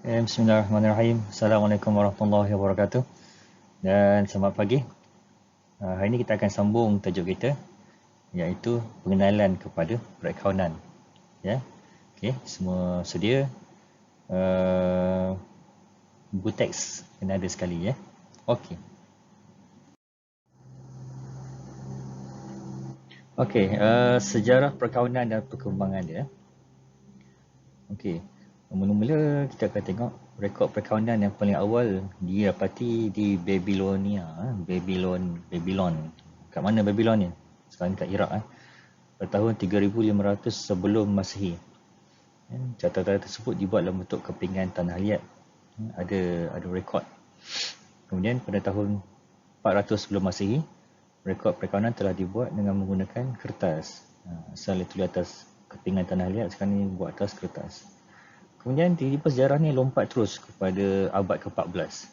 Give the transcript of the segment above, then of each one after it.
Bismillahirrahmanirrahim. Assalamualaikum warahmatullahi wabarakatuh. Dan selamat pagi. Hari ini kita akan sambung tajuk kita, iaitu pengenalan kepada perakaunan. Ya, okey. Semua sedia. Buku teks kena ada sekali ya. Okey. Okey. Sejarah perakaunan dan perkembangan dia. Okey. Mula-mula kita akan tengok rekod perakaunan yang paling awal didapati di Babylonia. Babylon. Kat mana Babylon ni? Sekarang kat Iraq. Pada tahun 3500 sebelum Masihi. Catatan tersebut dibuat dalam bentuk kepingan tanah liat. Ada rekod. Kemudian pada tahun 400 sebelum Masihi, rekod perakaunan telah dibuat dengan menggunakan kertas. Asal itu di atas kepingan tanah liat, sekarang ni buat atas kertas. Kemudian tiba-tiba sejarah ni lompat terus kepada abad ke-14.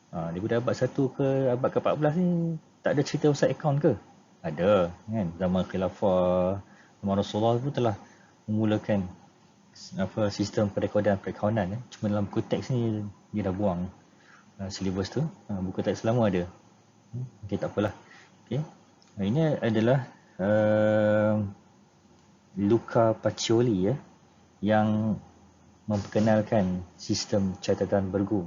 Daripada abad 1 ke abad ke-14 ni tak ada cerita pasal akaun ke? Ada kan. Zaman Khilafah, zaman Rasulullah pun telah memulakan sistem perakaunan. Cuma dalam buku teks ni dia dah buang silibus tu. Buku teks lama ada. Okey, tak apalah. Okey. Ini adalah Luca Pacioli yang memperkenalkan sistem catatan bergu.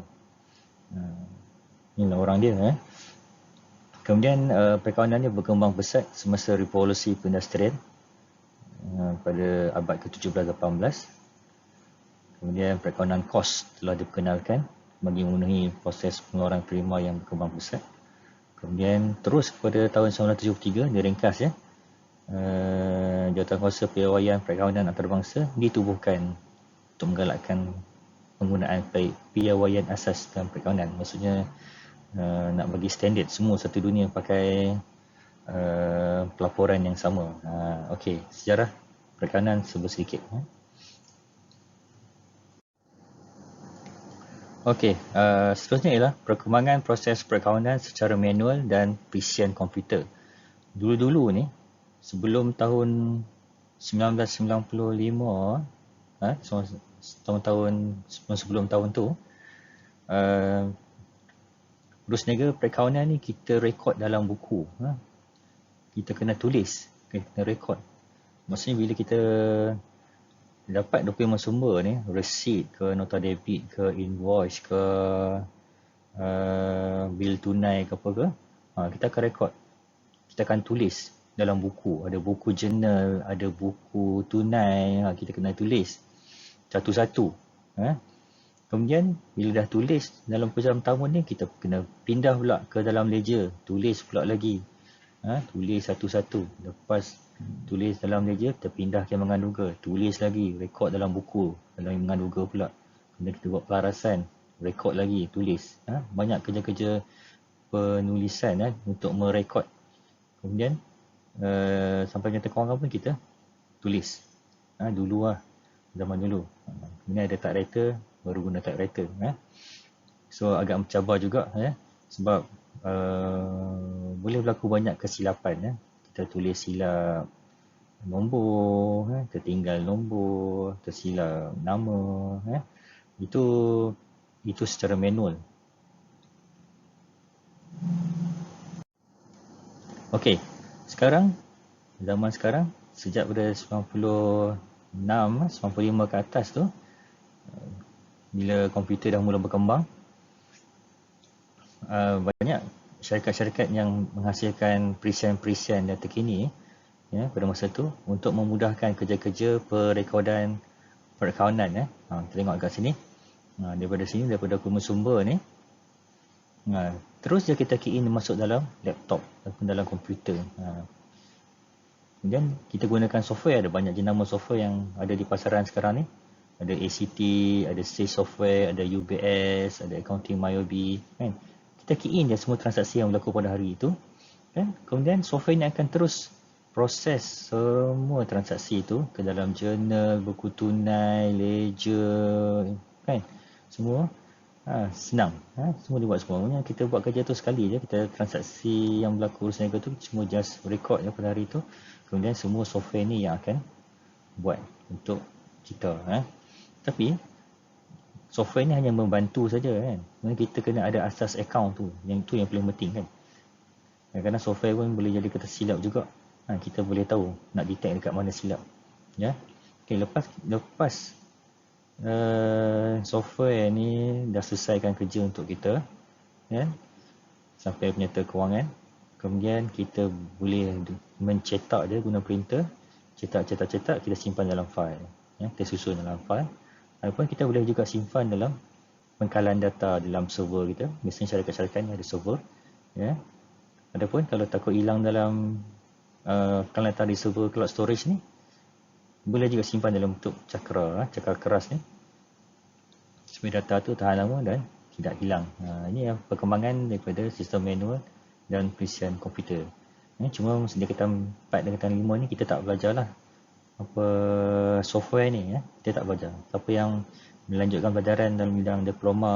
Inilah orang dia. Kemudian perakaunan dia berkembang pesat semasa revolusi perindustrian pada abad ke-17-18. Kemudian perakaunan kos telah diperkenalkan bagi memenuhi proses pengeluaran prima yang berkembang pesat. Kemudian terus kepada tahun 1973 diringkas Jawatankuasa Piawaian Perakaunan Antarabangsa ditubuhkan untuk menggalakkan penggunaan piawaian asas dalam perakaunan. Maksudnya nak bagi standard semua satu dunia pakai pelaporan yang sama. Okey, sejarah perakaunan sedikit. Okey, seterusnya ialah perkembangan proses perakaunan secara manual dan presian komputer. Dulu-dulu ni, sebelum tahun 1995, tahun-tahun sebelum tahun tu, berniaga perakaunan ni kita rekod dalam buku. Kita kena tulis, kena rekod. Maksudnya bila kita dapat dokumen sumber ni, resit ke, nota debit ke, invoice ke, bil tunai ke apa ke, kita akan rekod. Kita akan tulis dalam buku. Ada buku jurnal, ada buku tunai, kita kena tulis satu-satu. Kemudian bila dah tulis dalam program tahun ni, kita kena pindah pula ke dalam ledger, tulis pula lagi. Tulis satu-satu. Lepas tulis dalam ledger, kita pindah ke menganduga, tulis lagi, rekod dalam buku, dalam menganduga pula. Kemudian kita buat pelarasan, rekod lagi, tulis. Banyak kerja-kerja penulisan untuk merekod. Kemudian sampai nyata kawan pun kita tulis. Dulu zaman dulu. Kemudian ada typewriter, baru guna typewriter. So agak mencabar juga sebab boleh berlaku banyak kesilapan. Kita tulis silap nombor, tertinggal nombor, tersilap nama. Itu secara manual. Okey, zaman sekarang, sejak pada 95 ke atas tu, bila komputer dah mula berkembang, banyak syarikat-syarikat yang menghasilkan presian-presian yang terkini pada masa tu untuk memudahkan kerja-kerja perekodan perakaunan. Kita tengok kat sini. Daripada dokumen sumber ni, terus je kita key in masuk dalam laptop ataupun dalam komputer. Kemudian kita gunakan software. Ada banyak jenama software yang ada di pasaran sekarang ni. Ada ACT, ada Sage Software, ada UBS, ada Accounting MyOB. Kita key in je semua transaksi yang berlaku pada hari itu. Kemudian software ni akan terus proses semua transaksi itu ke dalam jurnal, buku tunai, ledger, semua senang. Semua dibuat semua. Maksudnya kita buat kerja tu sekali je. Kita transaksi yang berlaku urusan niaga tu semua just record pada hari tu. Kemudian semua software ni yang akan buat untuk kita. Tapi Software ni hanya membantu saja kan. Kita kena ada asas account tu. Yang paling penting kan. Kadang-kadang software pun boleh jadi kita silap juga. Kita boleh tahu nak detect dekat mana silap. Ya. Okay, lepas software ni dah selesaikan kerja untuk kita, ya, sampai penyata kewangan, kemudian kita boleh mencetak dia guna printer, cetak, kita simpan dalam file, ya, kita susun dalam file. Ataupun kita boleh juga simpan dalam pengkalan data dalam server kita. Biasanya syarikat-syarikat ni ada server, ya. Adapun kalau takut hilang dalam pengkalan data di server cloud storage ni, boleh juga simpan dalam bentuk cakra keras ni, supaya data tu tahan lama dan tidak hilang. Ini yang perkembangan daripada sistem manual dan perisian komputer. Cuma sejak kita 4 dan kita 5 ni kita tak belajar lah apa software ni, kita tak belajar. Siapa yang melanjutkan pelajaran dalam bidang diploma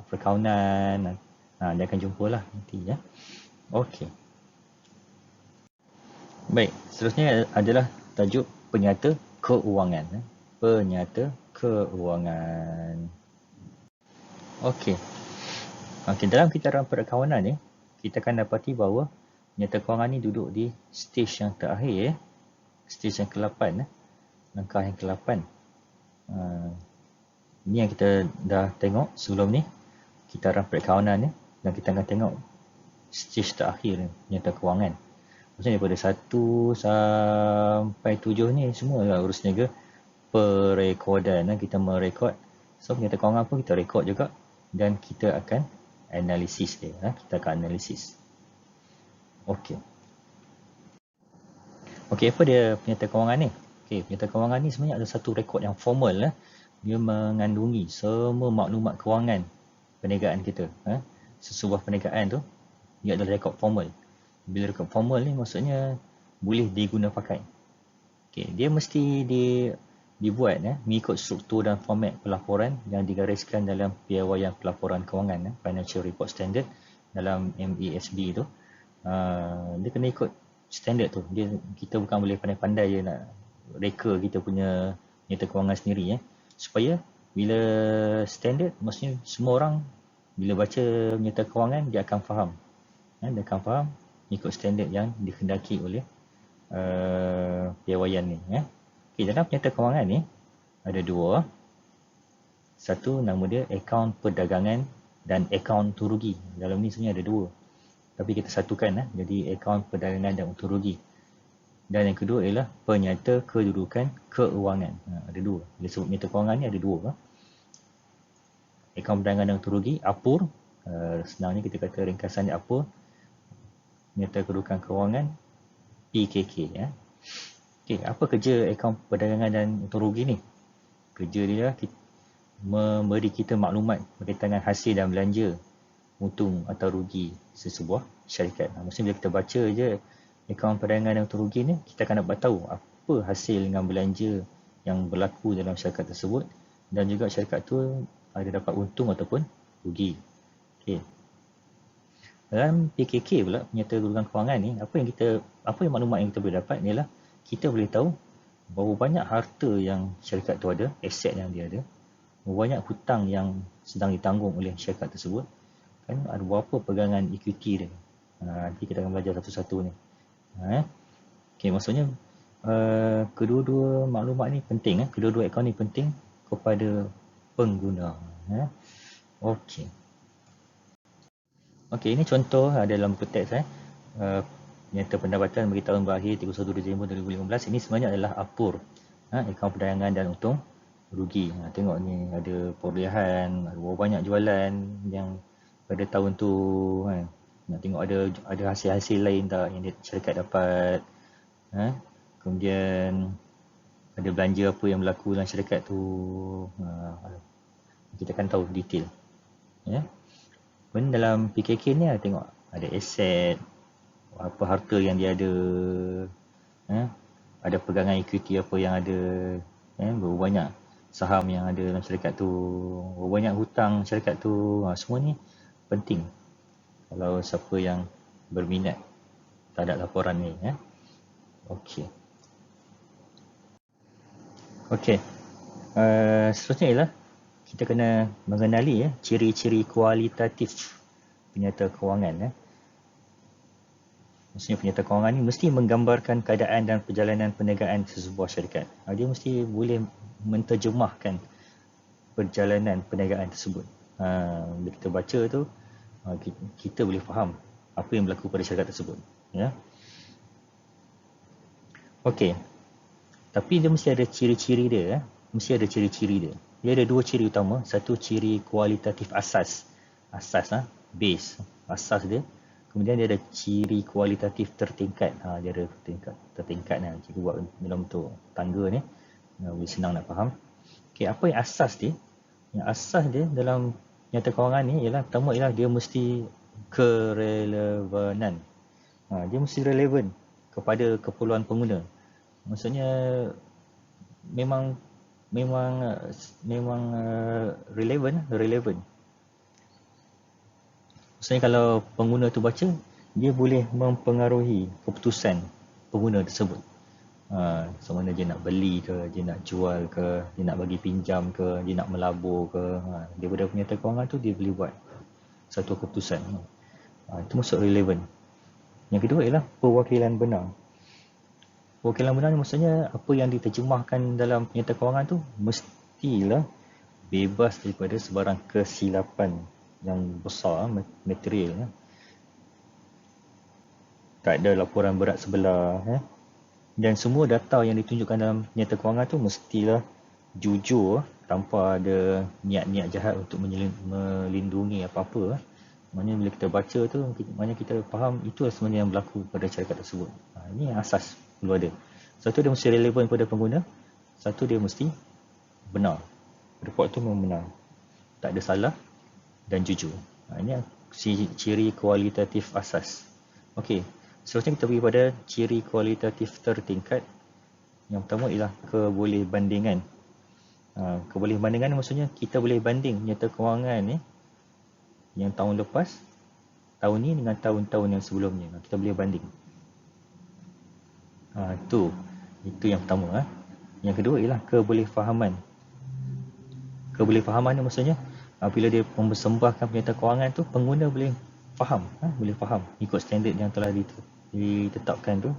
perkawanan, dia akan jumpa lah nanti, ya. Okey. Baik, seterusnya adalah tajuk penyata keuangan. Penyata keuangan. Okey. Dalam kitaran perkawanan ni, kita akan dapati bahawa penyata keuangan ni duduk di stage yang terakhir, stage yang ke-8, langkah yang ke-8. Ini yang kita dah tengok sebelum ni, kitaran perkawanan ni, dan kita akan tengok stage terakhir penyata keuangan. Maksudnya daripada 1 sampai 7 ni semua lah urus niaga perekodan. Kita merekod. So penyata keuangan pun kita rekod juga dan kita akan analisis dia. Kita akan analisis. Okey. Okey, apa dia penyata keuangan ni? Okey, penyata keuangan ni sebenarnya ada satu rekod yang formal. Dia mengandungi semua maklumat kewangan perniagaan kita. Sesebuah perniagaan tu dia adalah rekod formal. Bila rekod formal ni maksudnya boleh diguna pakai. Okay, dia mesti dibuat mengikut struktur dan format pelaporan yang digariskan dalam piawaian pelaporan kewangan, Financial Report Standard dalam MASB tu. Dia kena ikut standard tu. Kita bukan boleh pandai-pandai je nak reka kita punya nyata kewangan sendiri, supaya bila standard, maksudnya semua orang bila baca nyata kewangan dia akan faham. Dia akan faham ikut standard yang dikehendaki oleh piawaian ni. Okay, dalam penyata kewangan ni ada dua. Satu nama dia akaun perdagangan dan akaun untung rugi. Dalam ni sebenarnya ada dua, tapi kita satukan jadi akaun perdagangan dan untung rugi. Dan yang kedua ialah penyata kedudukan keuangan. Ada dua. Bila sebut penyata kewangan ni ada dua. Akaun perdagangan dan untung rugi, APUR. Senangnya kita kata ringkasan dia APUR. Penyata kedudukan keuangan, PKK. Okay, apa kerja akaun perdagangan dan untung rugi ni? Kerja dia memberi kita maklumat berkaitan dengan hasil dan belanja, untung atau rugi sesebuah syarikat. Maksudnya bila kita baca je akaun perdagangan dan untung rugi ni, kita akan dapat tahu apa hasil dengan belanja yang berlaku dalam syarikat tersebut, dan juga syarikat tu ada dapat untung ataupun rugi. Okay. Dalam PKK pula, penyata kedudukan kewangan ni, apa yang maklumat yang kita boleh dapat ialah kita boleh tahu berapa banyak harta yang syarikat tu ada, aset yang dia ada, berapa banyak hutang yang sedang ditanggung oleh syarikat tersebut, ada berapa pegangan equity dia. Nanti kita akan belajar satu-satu ni. Okay, maksudnya kedua-dua maklumat ni penting, kedua-dua akaun ni penting kepada pengguna. Okey. Okey, ini contoh dalam buku teks nyata pendapatan bagi tahun berakhir 31 Disember 2015. Ini sebenarnya adalah APUR, akaun perdagangan dan untung rugi. Tengok ni ada perolehan, ada berapa banyak jualan yang pada tahun tu. Nak tengok ada hasil-hasil lain tak yang syarikat dapat. Kemudian ada belanja apa yang berlaku dalam syarikat tu. Kita akan tahu detail. Kemudian dalam PKK ni tengok ada aset, apa harta yang dia ada, ada pegangan equity apa yang ada, berapa banyak saham yang ada dalam syarikat tu, berapa banyak hutang syarikat tu. Semua ni penting kalau siapa yang berminat terhadap laporan ni. Okey. Okey. Seterusnya ialah kita kena mengenali ciri-ciri kualitatif penyerta kewangan. Maksudnya penyerta kewangan ni mesti menggambarkan keadaan dan perjalanan perniagaan sesebuah syarikat. Dia mesti boleh menterjemahkan perjalanan perniagaan tersebut. Bila kita baca tu, kita boleh faham apa yang berlaku pada syarikat tersebut. Okey. Tapi dia mesti ada ciri-ciri dia. Mesti ada ciri-ciri dia. Dia ada dua ciri utama. Satu ciri kualitatif asas. Base. Asas dia. Kemudian dia ada ciri kualitatif tertingkat. Dia ada tertingkat. Cikgu buat dalam bentuk tangga ni. Boleh senang nak faham. Okey, apa yang asas dia? Yang asas dia dalam nyata kewangan ni ialah pertama ialah dia mesti kerelevanan. Dia mesti relevan kepada keperluan pengguna. Maksudnya memang relevan. Maksudnya kalau pengguna tu baca, dia boleh mempengaruhi keputusan pengguna tersebut. Sama ada dia nak beli ke, dia nak jual ke, dia nak bagi pinjam ke, dia nak melabur ke. Daripada penyerta kewangan tu dia boleh buat satu keputusan. Itu maksud relevan. Yang kedua ialah perwakilan benar. Perwakilan benar ni maksudnya apa yang diterjemahkan dalam penyerta kewangan tu mestilah bebas daripada sebarang kesilapan yang besar material. Tak ada laporan berat sebelah. Dan semua data yang ditunjukkan dalam penyerta kewangan tu mestilah jujur tanpa ada niat-niat jahat untuk melindungi apa-apa. Maknanya bila kita baca tu, maknanya kita faham itu sebenarnya yang berlaku pada syarikat tersebut. Ini yang asas perlu ada. Satu dia mesti relevan kepada pengguna. Satu dia mesti benar. Report tu memang benar. Tak ada salah dan jujur. Ini ciri kualitatif asas. Okey. Seterusnya kita pergi pada ciri kualitatif tertingkat. Yang pertama ialah kebolehbandingan. Kebolehbandingan maksudnya kita boleh banding nyata kewangan ni yang tahun lepas, tahun ni dengan tahun-tahun yang sebelumnya. Kita boleh banding. Itu yang pertama. Yang kedua ialah kebolehfahaman. Kebolehfahaman ni maksudnya bila dia mempersembahkan penyerta kewangan tu, pengguna boleh faham. Boleh faham ikut standard yang telah ditetapkan tu.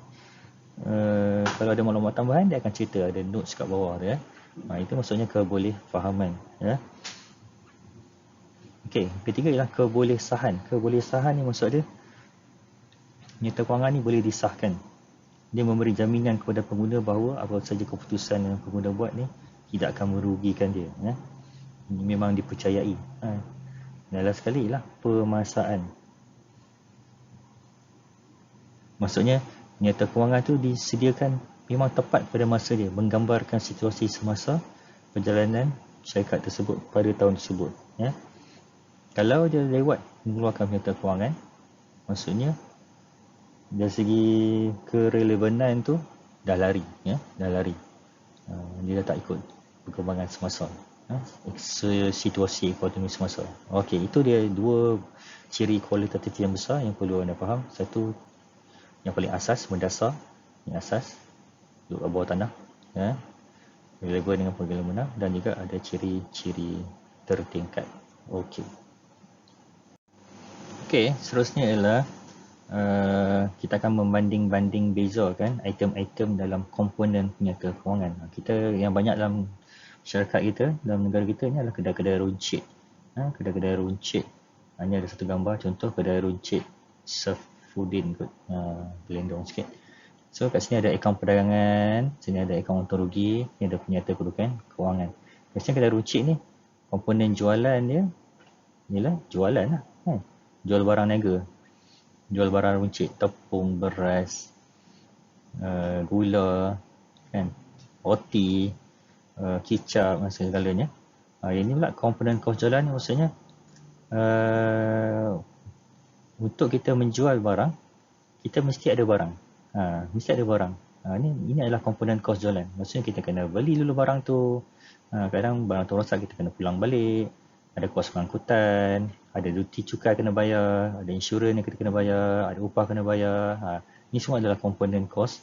Kalau ada maklumat tambahan, dia akan cerita, ada notes kat bawah tu. Itu maksudnya kebolehfahaman. Okey, ketiga ialah kebolehsahan. Kebolehsahan ni maksud dia penyerta kewangan ni boleh disahkan. Dia memberi jaminan kepada pengguna bahawa apa saja keputusan yang pengguna buat ni tidak akan merugikan dia. Memang dipercayai. Dan last sekali ialah pemasaan. Maksudnya penyerta kewangan tu disediakan memang tepat pada masa dia, menggambarkan situasi semasa perjalanan syarikat tersebut pada tahun tersebut. Kalau dia lewat mengeluarkan penyerta kewangan, maksudnya dari segi kerelevanan tu dah lari. Dia dah tak ikut perkembangan semasa, situasi ekonomi semasa. Okey, itu dia dua ciri kualitatif yang besar yang perlu anda faham. Satu yang paling asas, mendasar, yang asas duduk kat bawah tanah, relevan dengan pergaulan benar, dan juga ada ciri-ciri tertingkat. Okey, seterusnya ialah kita akan membanding-banding bezakan item-item dalam komponen penyerta kewangan. Kita yang banyak dalam masyarakat kita, dalam negara kita ni adalah kedai-kedai runcit. Kedai-kedai runcit. Ini ada satu gambar contoh kedai runcit Safudin kot. Gelendong sikit. So kat sini ada akaun perdagangan, sini ada akaun untung rugi, ni ada penyerta kedudukan kewangan. Kat sini kedai runcit ni, komponen jualan dia ialah jualan lah. Jual barang niaga. Jual barang runcit, tepung, beras, gula, roti, kicap dan segalanya. Ini pula komponen kos jualan ni maksudnya untuk kita menjual barang, kita mesti ada barang. Ini adalah komponen kos jualan. Maksudnya kita kena beli dulu barang tu. Kadang barang tu rosak, kita kena pulang balik. Ada kos pengangkutan, ada duty cukai kena bayar, ada insurans yang kita kena bayar, ada upah kena bayar. Ini semua adalah komponen kos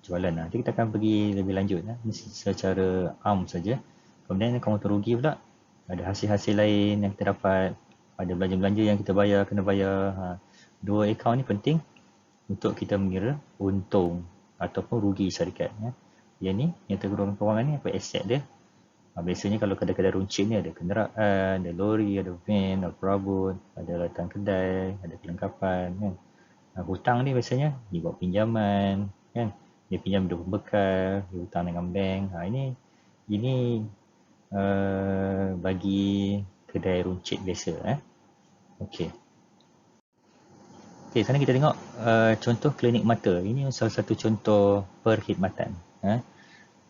jualan. Nanti kita akan pergi lebih lanjut. Ini secara am saja. Kemudian kamu rugi pula. ada hasil-hasil lain yang kita dapat, ada belanja-belanja yang kita bayar, kena bayar. Dua akaun ni penting untuk kita mengira untung ataupun rugi syarikat. Yang ni, nyata kewangan ni apa aset dia. Biasanya kalau kedai-kedai runcit ni ada kenderaan, ada lori, ada van, ada perabot, ada alatan kedai, ada kelengkapan kan. Hutang ni biasanya dia buat pinjaman kan. Dia pinjam duit bekal, dia hutang dengan bank. Ini bagi kedai runcit biasa. Okey. Okey, sekarang kita tengok contoh klinik mata. Ini salah satu contoh perkhidmatan.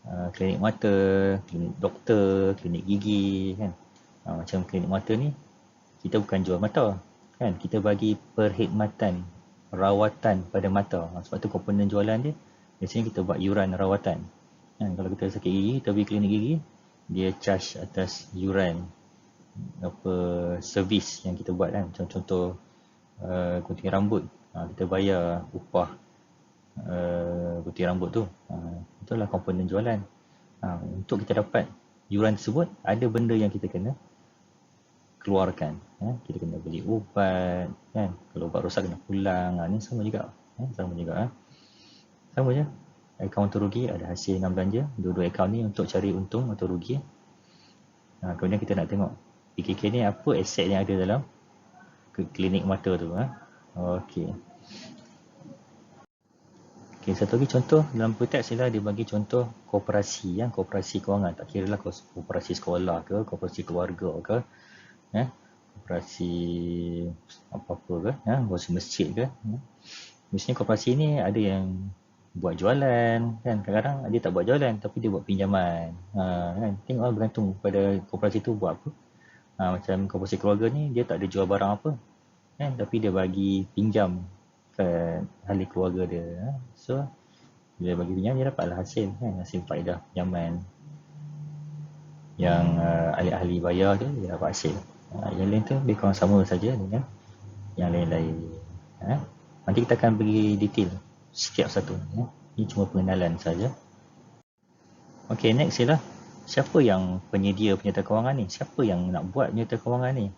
Klinik mata, klinik doktor, klinik gigi kan. Macam klinik mata ni kita bukan jual mata kan, kita bagi perkhidmatan rawatan pada mata. Sebab tu komponen jualan dia biasanya kita buat yuran rawatan kan. Kalau kita sakit gigi, kita pergi klinik gigi, dia charge atas yuran apa servis yang kita buat kan. Contoh gunting rambut, kita bayar upah gunting rambut tu. Itulah komponen jualan. Untuk kita dapat yuran tersebut, ada benda yang kita kena keluarkan. Kita kena beli ubat kan. Kalau ubat rosak kena pulang. Ni sama juga. Sama je. Akaun untung rugi, ada hasil dengan belanja. Dua-dua akaun ni untuk cari untung atau rugi. Kemudian kita nak tengok PKK ni apa aset yang ada dalam klinik mata tu. Okey. Okey, satu lagi contoh dalam teks ialah dia bagi contoh koperasi, koperasi kewangan. Tak kira lah koperasi sekolah ke, koperasi keluarga ke, koperasi apa-apa ke, koperasi masjid ke. Biasanya koperasi ni ada yang buat jualan kan. Kadang-kadang dia tak buat jualan tapi dia buat pinjaman. Kan? Tengok bergantung pada koperasi tu buat apa. Macam koperasi keluarga ni dia tak ada jual barang apa kan, tapi dia bagi pinjam ke ahli keluarga dia. So bila bagi pinjam dia dapatlah hasil kan, hasil faedah pinjaman. Yang ahli-ahli bayar tu dia dapat hasil. Yang lain tu lebih kurang sama saja dengan yang lain-lain. Nanti kita akan bagi detail setiap satu. Ini cuma pengenalan saja. Okey, next ialah siapa yang penyedia penyerta kewangan ni? Siapa yang nak buat penyerta kewangan ni?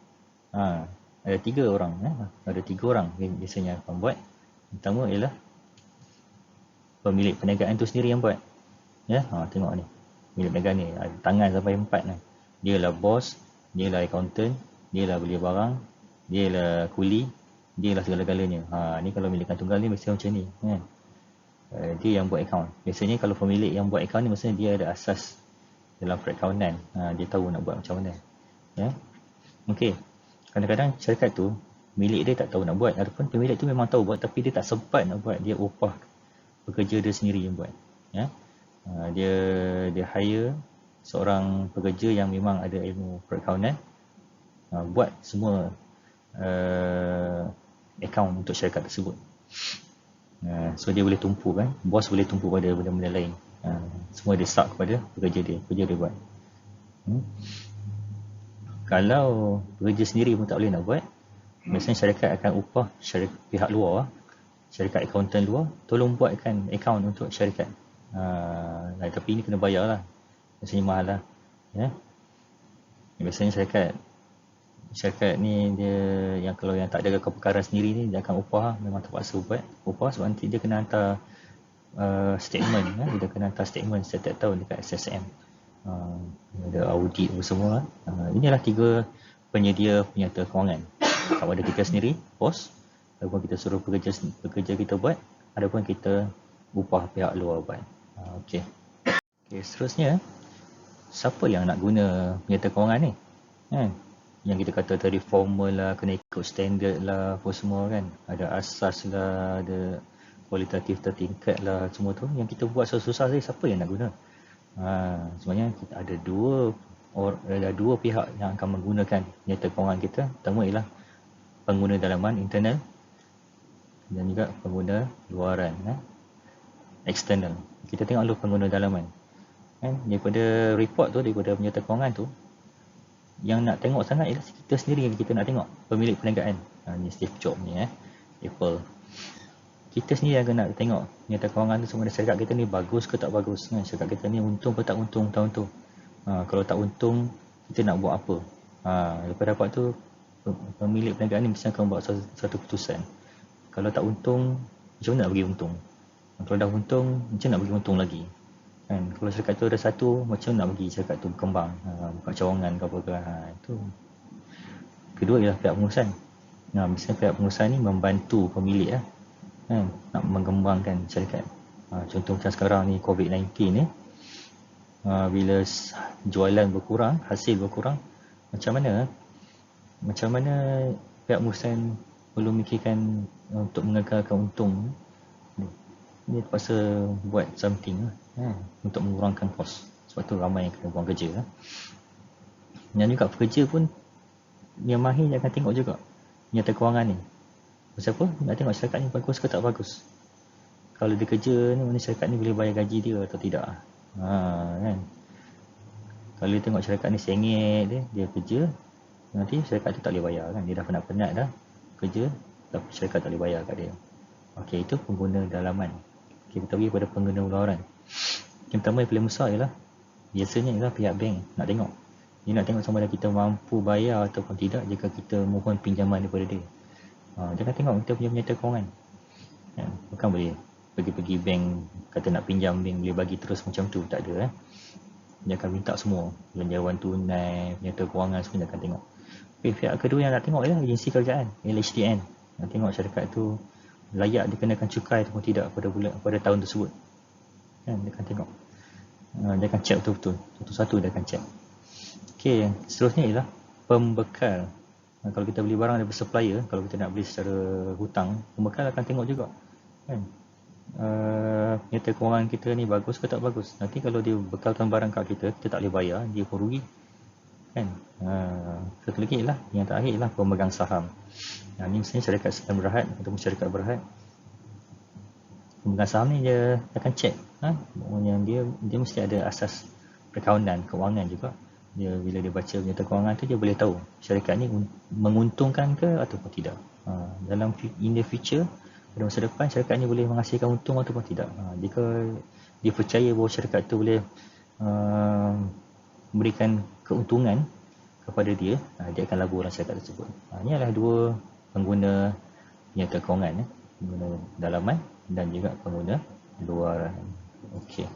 Ada 3 orang. Ada 3 orang biasanya akan buat. Pertama ialah pemilik perniagaan tu sendiri yang buat. Tengok ni. Pemilik perniagaan ni ada tangan sampai 4 ni. Dia lah bos, dia lah accountant, dia lah beli barang, dia lah kuli, dia lah segala-galanya. Ni kalau milikan tunggal ni mesti macam ni kan. Dia yang buat akaun. Biasanya kalau pemilik yang buat akaun ni maksudnya dia ada asas dalam perakaunan. Dia tahu nak buat macam mana. Okey. Kadang-kadang syarikat tu milik dia tak tahu nak buat, ataupun pemilik tu memang tahu buat tapi dia tak sempat nak buat. Dia upah pekerja dia sendiri yang buat. Dia hire seorang pekerja yang memang ada ilmu perakaunan, buat semua akaun untuk syarikat tersebut. So dia boleh tumpu kan, bos boleh tumpu pada benda-benda lain. Semua dia stuck kepada pekerja dia buat. Kalau pekerja sendiri pun tak boleh nak buat, biasanya syarikat akan upah pihak luar, syarikat accountant luar, tolong buatkan akaun untuk syarikat. Tapi ini kena bayar lah, biasanya mahal lah. Biasanya syarikat ni dia yang kalau yang tak ada keperkaran sendiri ni dia akan upah, memang terpaksa buat upah sebab nanti dia kena hantar statement. Dia kena hantar statement setiap tahun dekat SSM. Ada audit semua. Inilah 3 penyedia penyerta kewangan. Sama ada kita sendiri, bos, ataupun kita suruh pekerja kita buat, ataupun kita upah pihak luar buat. Okey, seterusnya, siapa yang nak guna penyerta kewangan ni? Yang kita kata tadi formal lah, kena ikut standard lah, apa semua kan. Ada asas lah, ada kualitatif tertingkat lah, semua tu. Yang kita buat susah-susah tadi, siapa yang nak guna? Sebenarnya kita ada dua pihak yang akan menggunakan penyerta kewangan kita. Pertama ialah pengguna dalaman internal dan juga pengguna luaran, external. Kita tengok dulu pengguna dalaman. Daripada report tu, daripada penyerta kewangan tu, yang nak tengok sangat ialah kita sendiri yang kita nak tengok, pemilik perniagaan. Ni Steve Jobs ni, Apple. Kita sendiri yang nak tengok penyerta kewangan tu sama ada syarikat kita ni bagus ke tak bagus. Syarikat kita ni untung ke tak untung tahun tu. Kalau tak untung, kita nak buat apa. Lepas dapat tu, pemilik perniagaan ni mesti akan buat satu keputusan. Kalau tak untung, macam mana nak bagi untung? Kalau dah untung, macam nak bagi untung lagi? Kan? Kalau syarikat tu ada satu, macam nak bagi syarikat tu berkembang, buka cawangan ke apa ke. Itu kedua ialah pihak pengurusan. Misalnya pihak pengurusan ni membantu pemilik kan, nak mengembangkan syarikat. Contoh macam sekarang ni COVID-19 ni, bila jualan berkurang, hasil berkurang, macam mana pihak pengurusan perlu memikirkan untuk mengekalkan untung. Dia terpaksa buat something untuk mengurangkan kos. Sebab tu ramai yang kena buang kerja. Dan juga pekerja pun, yang mahir dia akan tengok juga nyata kewangan ni. Pasal apa? Nak tengok syarikat ni bagus ke tak bagus. Kalau dia kerja ni, mana syarikat ni boleh bayar gaji dia atau tidak. Kan? Kalau dia tengok syarikat ni sengit dia kerja, nanti syarikat tu tak boleh bayar kan. Dia dah penat-penat dah kerja, tapi syarikat tak boleh bayar kat dia. Okey, itu pengguna dalaman. Okey, kita pergi pada pengguna luaran. Yang pertama yang paling besar ialah, biasanya ialah pihak bank nak tengok. Dia nak tengok sama ada kita mampu bayar ataupun tidak jika kita mohon pinjaman daripada dia. Dia akan tengok kita punya nyata kewangan. Bukan boleh pergi-pergi bank, kata nak pinjam bank boleh bagi terus macam tu, tak ada. Dia akan minta semua, belanjawan tunai, nyata kewangan, semua dia akan tengok. Okay, pihak kedua yang nak tengok ialah agensi kerajaan, LHDN. Nak tengok syarikat tu layak dikenakan cukai ataupun tidak pada tahun tersebut. Dia akan tengok. Dia akan check betul-betul. Satu-satu dia akan check. Okey, seterusnya ialah pembekal. Kalau kita beli barang daripada supplier, kalau kita nak beli secara hutang, pembekal akan tengok juga. Kan? Nyata kewangan kita ni bagus ke tak bagus. Nanti kalau dia bekalkan barang kat kita, kita tak boleh bayar, dia pun rugi. Kan? Satu lagi ialah, yang terakhir ialah pemegang saham. Ni misalnya syarikat sedang berhad ataupun syarikat berhad. Pemegang saham ni dia akan check. Dia mesti ada asas perkawanan, kewangan juga. Bila dia baca nyata kewangan tu, dia boleh tahu syarikat ni menguntungkan ke ataupun tidak. In the future, pada masa depan, syarikat ni boleh menghasilkan untung ataupun tidak. Jika dia percaya bahawa syarikat tu boleh memberikan keuntungan kepada dia, dia akan labur dalam syarikat tersebut. Ini adalah dua pengguna nyata kewangan, pengguna dalaman dan juga pengguna luaran. Okey.